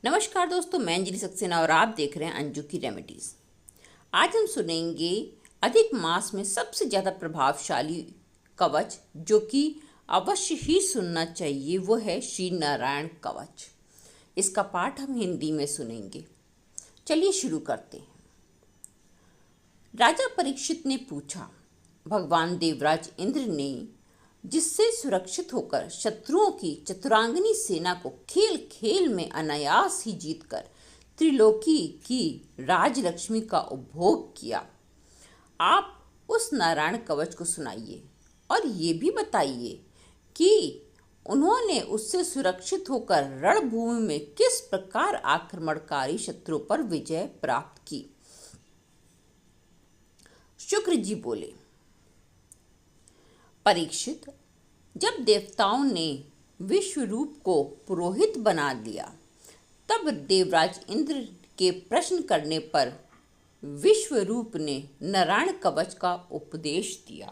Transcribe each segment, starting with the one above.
नमस्कार दोस्तों, मैं अंजलि सक्सेना और आप देख रहे हैं अंजू की रेमेडीज। आज हम सुनेंगे अधिक मास में सबसे ज़्यादा प्रभावशाली कवच जो कि अवश्य ही सुनना चाहिए, वो है श्री नारायण कवच। इसका पाठ हम हिंदी में सुनेंगे। चलिए शुरू करते हैं। राजा परीक्षित ने पूछा, भगवान देवराज इंद्र ने जिससे सुरक्षित होकर शत्रुओं की चतुरांगनी सेना को खेल खेल में अनायास ही जीतकर त्रिलोकी की राजलक्ष्मी का उपभोग किया, आप उस नारायण कवच को सुनाइए और ये भी बताइए कि उन्होंने उससे सुरक्षित होकर रणभूमि में किस प्रकार आक्रमणकारी शत्रुओं पर विजय प्राप्त की। शुक्र जी बोले, परीक्षित, जब देवताओं ने विश्वरूप को पुरोहित बना लिया, तब देवराज इंद्र के प्रश्न करने पर विश्वरूप ने नारायण कवच का उपदेश दिया।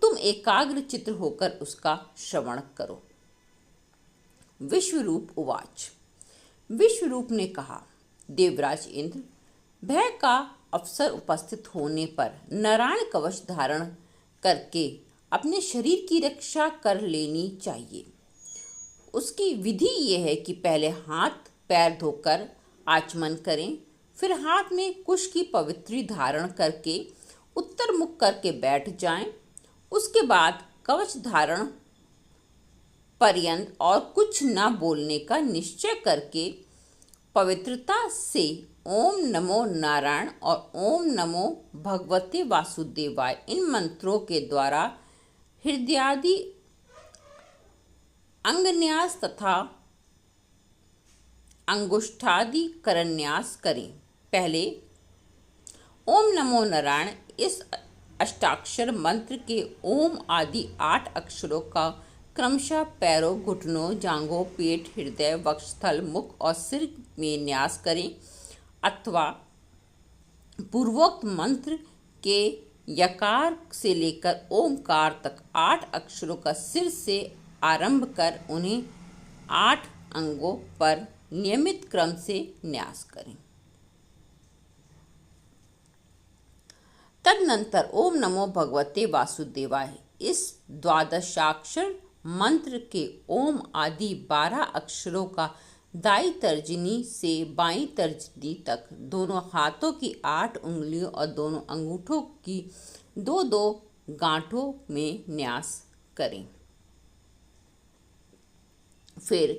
तुम एकाग्र चित्त होकर उसका श्रवण करो। विश्वरूप उवाच। विश्वरूप ने कहा, देवराज इंद्र, भय का अवसर उपस्थित होने पर नारायण कवच धारण करके अपने शरीर की रक्षा कर लेनी चाहिए। उसकी विधि यह है कि पहले हाथ पैर धोकर आचमन करें, फिर हाथ में कुश की पवित्री धारण करके उत्तर मुख करके बैठ जाएं। उसके बाद कवच धारण पर्यंत और कुछ न बोलने का निश्चय करके पवित्रता से ओम नमो नारायण और ओम नमो भगवते वासुदेवाय इन मंत्रों के द्वारा हृदयादि अंगन्यास तथा अंगुष्ठादि करन्यास करें। पहले ओम नमो नारायण इस अष्टाक्षर मंत्र के ओम आदि 8 अक्षरों का क्रमशः पैरों, घुटनों, जांघों, पेट, हृदय, वक्षस्थल, मुख और सिर में न्यास करें, अथवा पूर्वोक्त मंत्र के यकार से लेकर ओमकार तक 8 अक्षरों का सिर से आरंभ कर उन्हें 8 अंगों पर नियमित क्रम से न्यास करें। तदनंतर ओम नमो भगवते वासुदेवाय इस द्वादशाक्षर मंत्र के ओम आदि 12 अक्षरों का दाई तर्जनी से बाईं तर्जनी तक दोनों हाथों की 8 उंगलियों और दोनों अंगूठों की 2-2 गांठों में न्यास करें। फिर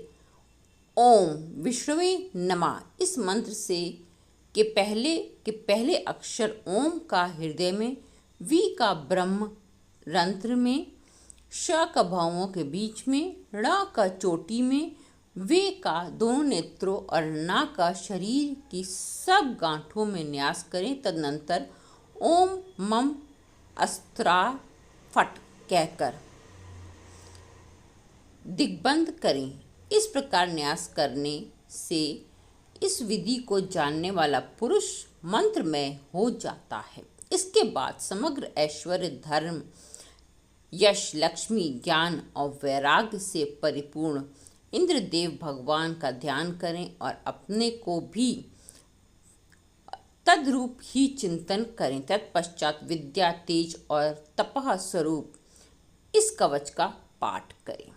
ओम विष्णुवे नमः इस मंत्र से के पहले अक्षर ओम का हृदय में, वी का ब्रह्म रंध्र में, श का भौहों के बीच में, ण का चोटी में, वे का दोनों नेत्रों और ना का शरीर की सब गांठों में न्यास करें। तदनंतर ओम मम अस्त्रा फट कहकर दिग्बंध करें। इस प्रकार न्यास करने से इस विधि को जानने वाला पुरुष मंत्रमय हो जाता है। इसके बाद समग्र ऐश्वर्य, धर्म, यश, लक्ष्मी, ज्ञान और वैराग्य से परिपूर्ण इंद्रदेव भगवान का ध्यान करें और अपने को भी तद्रूप ही चिंतन करें। तत्पश्चात विद्या, तेज और तपः स्वरूप इस कवच का पाठ करें।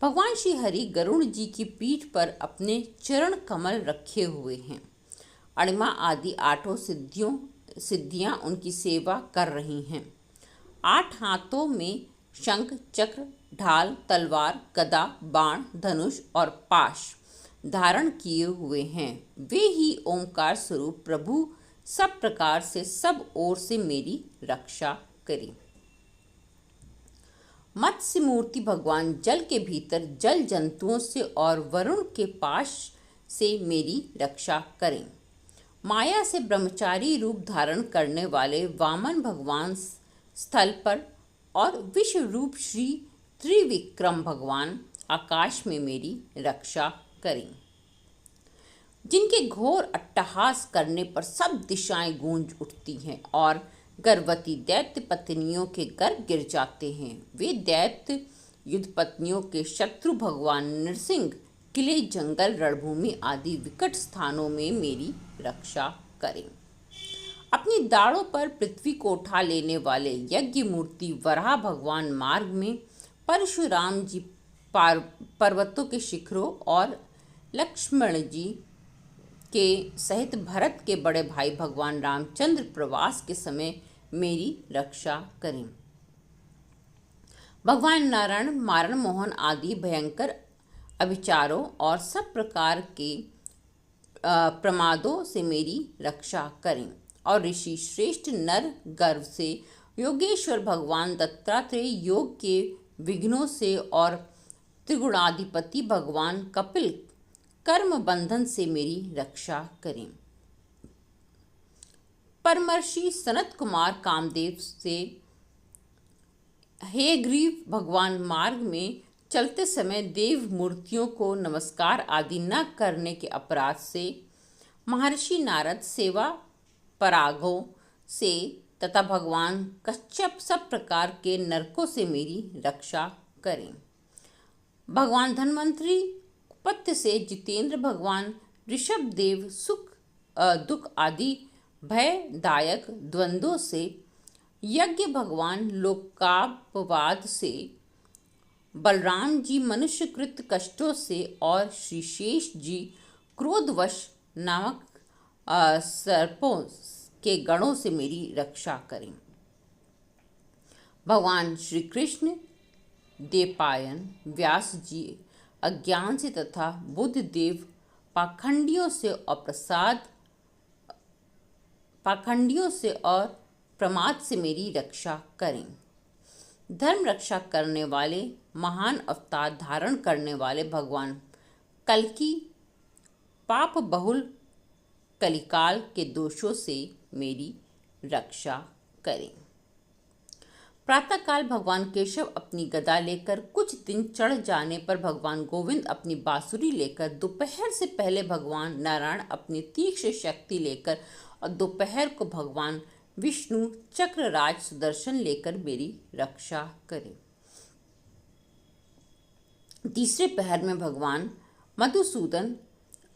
भगवान श्री हरि गरुड़ जी की पीठ पर अपने चरण कमल रखे हुए हैं। अणिमा आदि 8 सिद्धियां उनकी सेवा कर रही हैं। 8 हाथों में शंख, चक्र, ढाल, तलवार, गदा, बाण, धनुष और पाश धारण किए हुए हैं। वे ही ओंकार स्वरूप प्रभु सब प्रकार से सब ओर से मेरी रक्षा करें। मत्स्य मूर्ति भगवान जल के भीतर जल जंतुओं से और वरुण के पाश से मेरी रक्षा करें। माया से ब्रह्मचारी रूप धारण करने वाले वामन भगवान स्थल पर और विश्व रूप श्री त्रिविक्रम भगवान आकाश में मेरी रक्षा करें। जिनके घोर अट्टहास करने पर सब दिशाएं गूंज उठती हैं और गर्भवती दैत्य पत्नियों के गर्भ गिर जाते हैं। वे दैत्य युद्ध पत्नियों के शत्रु भगवान नृसिंह किले, जंगल, रणभूमि आदि विकट स्थानों में मेरी रक्षा करें। अपनी दाढ़ों पर पृथ्वी को उठा लेने वाले यज्ञ मूर्ति वराह भगवान मार्ग में, परशुराम जी पर्वतों के शिखरों और लक्ष्मण जी के सहित भरत के बड़े भाई भगवान रामचंद्र प्रवास के समय मेरी रक्षा करें। भगवान नारायण मारण मोहन आदि भयंकर अभिचारों और सब प्रकार के प्रमादों से मेरी रक्षा करें। और ऋषि श्रेष्ठ नर गर्भ से, योगेश्वर भगवान दत्तात्रेय योग के विघ्नों से और त्रिगुणाधिपति भगवान कपिल कर्म बंधन से मेरी रक्षा करें। परमर्षि सनत कुमार कामदेव से, हे ग्रीव भगवान मार्ग में चलते समय देव मूर्तियों को नमस्कार आदि न करने के अपराध से, महर्षि नारद सेवा परागों से तथा भगवान कच्छप सब प्रकार के नरकों से मेरी रक्षा करें। भगवान धन्वंतरी कुपत्य से, जितेंद्र भगवान ऋषभ देव सुख दुख आदि भयदायक द्वंद्वों से, यज्ञ भगवान लोकापवाद से, बलराम जी मनुष्यकृत कष्टों से और श्री शेष जी क्रोधवश नामक सर्पों के गणों से मेरी रक्षा करें। भगवान श्री कृष्ण देवपायन व्यास जी अज्ञान से तथा बुद्ध देव पाखंडियों से और प्रमाद से मेरी रक्षा करें। धर्म रक्षा करने वाले, महान अवतार धारण करने वाले भगवान कल्कि पाप बहुल कलिकाल के दोषों से मेरी रक्षा करें। प्रातःकाल भगवान केशव अपनी गदा लेकर, कुछ दिन चढ़ जाने पर भगवान गोविंद अपनी बांसुरी लेकर, दोपहर से पहले भगवान नारायण अपनी तीक्ष्ण शक्ति लेकर और दोपहर को भगवान विष्णु चक्रराज सुदर्शन लेकर मेरी रक्षा करें। तीसरे पहर में भगवान मधुसूदन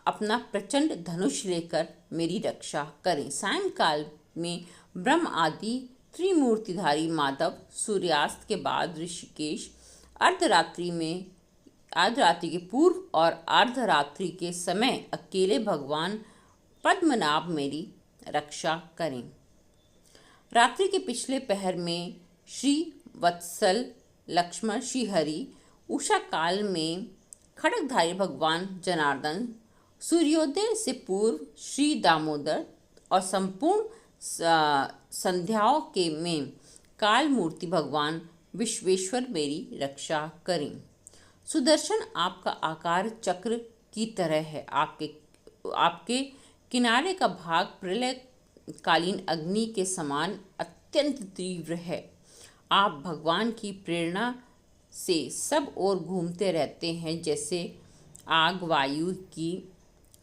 अपना प्रचंड धनुष लेकर मेरी रक्षा करें। सायंकाल में ब्रह्म आदि त्रिमूर्तिधारी माधव, सूर्यास्त के बाद ऋषिकेश, अर्धरात्रि के पूर्व और अर्धरात्रि के समय अकेले भगवान पद्मनाभ मेरी रक्षा करें। रात्रि के पिछले पहर में श्री वत्सल लक्ष्मण श्री हरि, उषा काल में खड्गधारी भगवान जनार्दन, सूर्योदय से पूर्व श्री दामोदर और संपूर्ण संध्याओं के में काल मूर्ति भगवान विश्वेश्वर मेरी रक्षा करें। सुदर्शन आपका आकार चक्र की तरह है। आपके किनारे का भाग प्रलय कालीन अग्नि के समान अत्यंत तीव्र है। आप भगवान की प्रेरणा से सब ओर घूमते रहते हैं। जैसे आग वायु की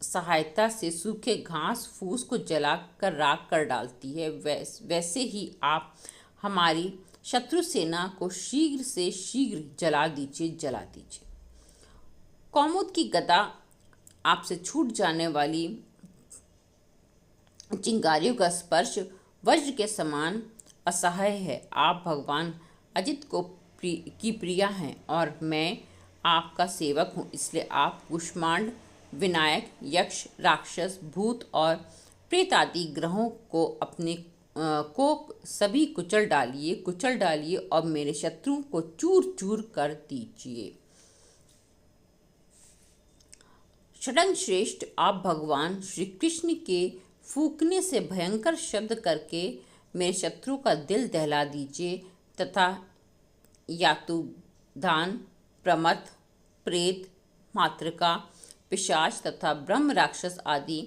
सहायता से सूखे घास फूस को जलाकर राख कर डालती है, वैसे ही आप हमारी शत्रु सेना को शीघ्र से शीघ्र जला दीजिए। कौमुद की गदा आपसे छूट जाने वाली चिंगारियों का स्पर्श वज्र के समान असह्य है। आप भगवान अजित की प्रिया हैं और मैं आपका सेवक हूँ, इसलिए आप कुष्मांड, विनायक, यक्ष, राक्षस, भूत और प्रेत आदि ग्रहों को सभी कुचल डालिए और मेरे शत्रु को चूर चूर कर दीजिए। षडंग श्रेष्ठ, आप भगवान श्री कृष्ण के फूंकने से भयंकर शब्द करके मेरे शत्रु का दिल दहला दीजिए तथा यातुधान, प्रमथ, प्रेत, मातृका, पिशाच तथा ब्रह्म राक्षस आदि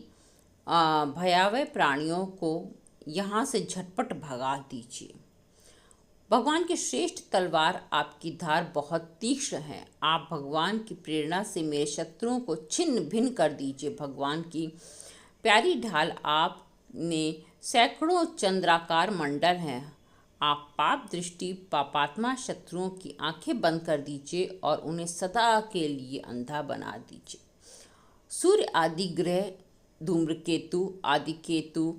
भयावह प्राणियों को यहाँ से झटपट भगा दीजिए। भगवान की श्रेष्ठ तलवार आपकी धार बहुत तीक्ष्ण है। आप भगवान की प्रेरणा से मेरे शत्रुओं को छिन्न भिन्न कर दीजिए। भगवान की प्यारी ढाल आप में सैकड़ों चंद्राकार मंडल हैं। आप पाप दृष्टि पापात्मा शत्रुओं की आंखें बंद कर दीजिए और उन्हें सदा के लिए अंधा बना दीजिए। सूर्य आदि ग्रह, धूम्रकेतु आदि केतु,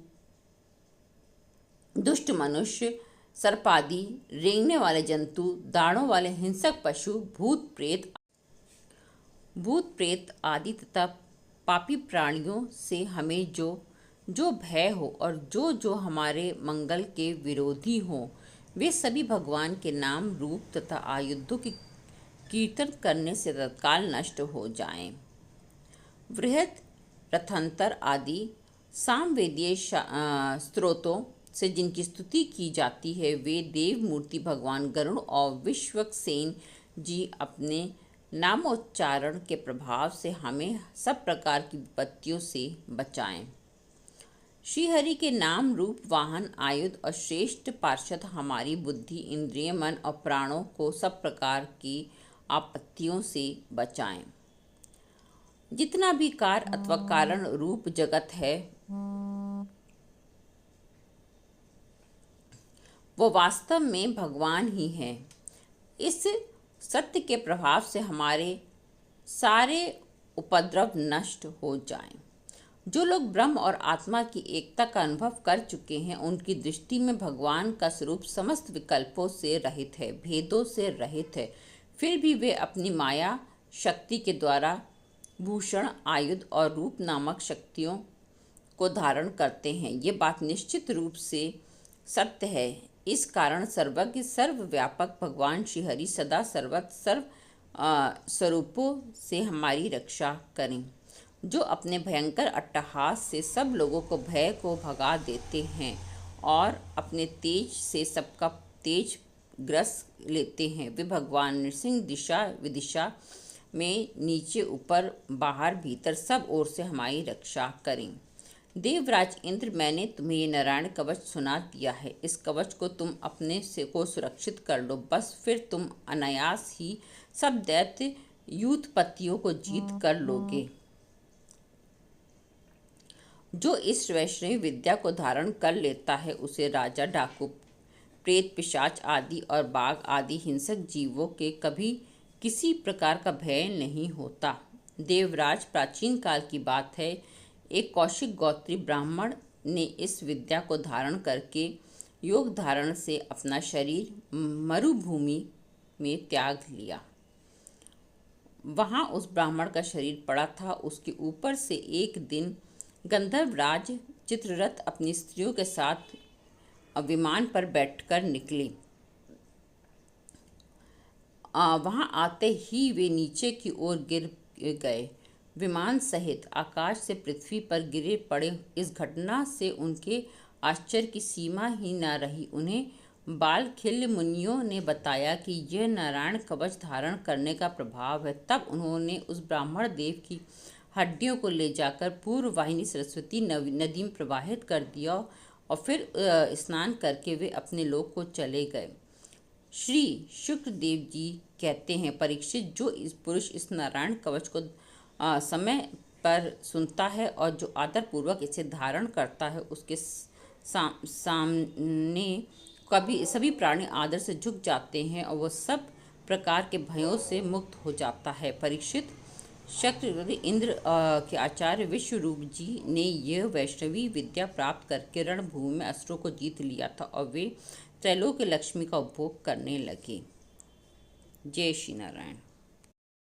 दुष्ट मनुष्य, सर्पादि रेंगने वाले जंतु, दाढ़ों वाले हिंसक पशु, भूत प्रेत आदि तथा पापी प्राणियों से हमें जो जो भय हो और जो जो हमारे मंगल के विरोधी हो, वे सभी भगवान के नाम, रूप तथा आयुधों की कीर्तन करने से तत्काल नष्ट हो जाएं। वृहद, रथंतर आदि सामवेदीय स्त्रोतों से जिनकी स्तुति की जाती है, वे देव मूर्ति भगवान गरुड़ और विश्वक्सेन जी अपने नामोच्चारण के प्रभाव से हमें सब प्रकार की विपत्तियों से बचाएं। श्रीहरि के नाम, रूप, वाहन, आयुध और श्रेष्ठ पार्षद हमारी बुद्धि, इंद्रिय, मन और प्राणों को सब प्रकार की आपत्तियों से बचाएं। जितना भी कार्य अथवा कारण रूप जगत है, वो वास्तव में भगवान ही है। इस सत्य के प्रभाव से हमारे सारे उपद्रव नष्ट हो जाएं। जो लोग ब्रह्म और आत्मा की एकता का अनुभव कर चुके हैं, उनकी दृष्टि में भगवान का स्वरूप समस्त विकल्पों से रहित है, भेदों से रहित है। फिर भी वे अपनी माया शक्ति के द्वारा भूषण, आयुध और रूप नामक शक्तियों को धारण करते हैं। ये बात निश्चित रूप से सत्य है। इस कारण सर्वज्ञ सर्वव्यापक भगवान श्रीहरि सदा सर्व स्वरूपों से हमारी रक्षा करें, जो अपने भयंकर अट्टहास से सब लोगों को भय को भगा देते हैं और अपने तेज से सबका तेज ग्रस लेते हैं। वे भगवान नृसिंह दिशा विदिशा में नीचे ऊपर बाहर भीतर सब ओर से हमारी रक्षा करें। देवराज इंद्र, मैंने तुम्हें ये नारायण कवच सुना दिया है। इस कवच को तुम अपने से को सुरक्षित कर लो, बस फिर तुम अनायास ही सब दैत्य यूथपतियों को जीत कर लोगे। जो इस वैष्णवी विद्या को धारण कर लेता है, उसे राजा, डाकू, प्रेत, पिशाच आदि और बाघ आदि हिंसक जीवों के कभी किसी प्रकार का भय नहीं होता। देवराज, प्राचीन काल की बात है, एक कौशिक गोत्री ब्राह्मण ने इस विद्या को धारण करके योग धारण से अपना शरीर मरुभूमि में त्याग लिया। वहां उस ब्राह्मण का शरीर पड़ा था। उसके ऊपर से एक दिन गंधर्वराज चित्ररथ अपनी स्त्रियों के साथ विमान पर बैठकर निकले। वहां आते ही वे नीचे की ओर गिर गए। विमान सहित आकाश से पृथ्वी पर गिरे पड़े। इस घटना से उनके आश्चर्य की सीमा ही न रही। उन्हें बालखिल्य मुनियों ने बताया कि यह नारायण कवच धारण करने का प्रभाव है। तब उन्होंने उस ब्राह्मण देव की हड्डियों को ले जाकर पूर्व वाहिनी सरस्वती नदी में प्रवाहित कर दिया और फिर स्नान करके वे अपने लोक को चले गए। श्री शुक्रदेव जी कहते हैं, परीक्षित, जो इस पुरुष इस नारायण कवच को समय पर सुनता है और जो आदरपूर्वक इसे धारण करता है, उसके सामने कभी सभी प्राणी आदर से झुक जाते हैं और वह सब प्रकार के भयों से मुक्त हो जाता है। परीक्षित, शक्र इंद्र के आचार्य विश्वरूप जी ने यह वैष्णवी विद्या प्राप्त करके रणभूमि में असुरों को जीत लिया था और वे त्रैलोक्य लक्ष्मी का उपभोग करने लगे। जय श्री नारायण।